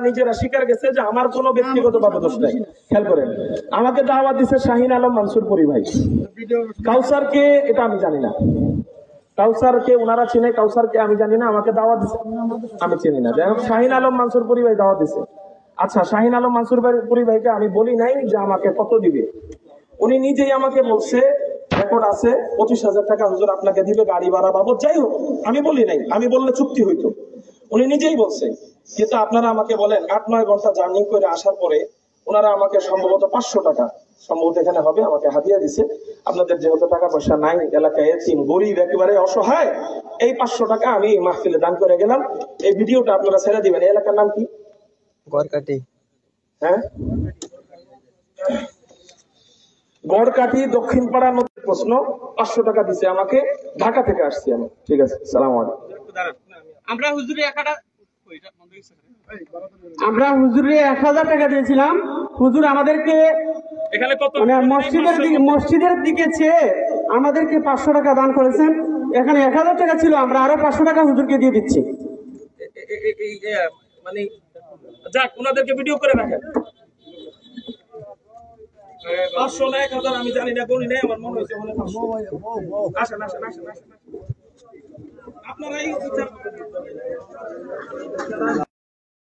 নিজেরা স্বীকার গেছে যে আমার কোনো ব্যক্তিগত দোষ নাই। খেয়াল করেন, আমাকে দাওয়াত দিচ্ছে শাহিন আলম মানসুরপুরি ভাই। কাউসারকে এটা আমি জানি না, কাউসারকে ওনারা চিনে, কাউসারকে আমি জানি না, আমাকে দাওয়াত দিচ্ছে আমি চিনি না। যাই হোক, শাহিন আলম মানসুরপুরি ভাই দাওয়াত দিচ্ছে। আচ্ছা, শাহিন আলম মানসুরপুরি ভাইকে আমি বলি নাই যে আমাকে কত দিবে, উনি নিজেই আমাকে বলছে, রেকর্ড আছে, 25,000 টাকা হুজুর আপনাকে দিবে গাড়ি ভাড়া বাবদ। যাই হোক, আমি বলি নাই, আমি বললে চুক্তি হইতো। উনি নিজেই বলছে। কিন্তু আপনারা আমাকে বলেন 8-9 ঘন্টা জার্নি করে আসার পরে ওনারা আমাকে সম্ভবত 500 টাকা সম্ভবত এখানে হবে আমাকে হাদিয়া দিছে। আপনাদের যেহেতু টাকা পয়সা নাই, এলাকায় এতিম গরিব একেবারে অসহায়, এই 500 টাকা আমি মাহফিলে দান করে গেলাম। এই ভিডিওটা আপনারা ছেড়ে দিবেন। এই এলাকার নাম কি? গড়কাটি। হ্যাঁ, গড়কাটি দক্ষিণ পাড়া নদীর প্রশ্ন। 500 টাকা দিছে আমাকে, ঢাকা থেকে আসছি আমি। ঠিক আছে, সালাম আলাইকুম। আমরা হুজুরে 1000 টাকা দিয়েছিলাম। হুজুর আমাদেরকে মানে মসজিদের দিকে চেয়ে আমাদেরকে 500 টাকা দান করেছেন। এখানে 1000 টাকা ছিল, আমরা আরো 500 টাকা হুজুরকে দিয়ে দিচ্ছি। মানে যাক, ওনাদেরকে ভিডিও করে রাখেন। 500 না 1000 আমি জানি না, গণি নাই, আমার মনে হয়েছে মনে আসেন আসেন আসেন আসেন আপনারাই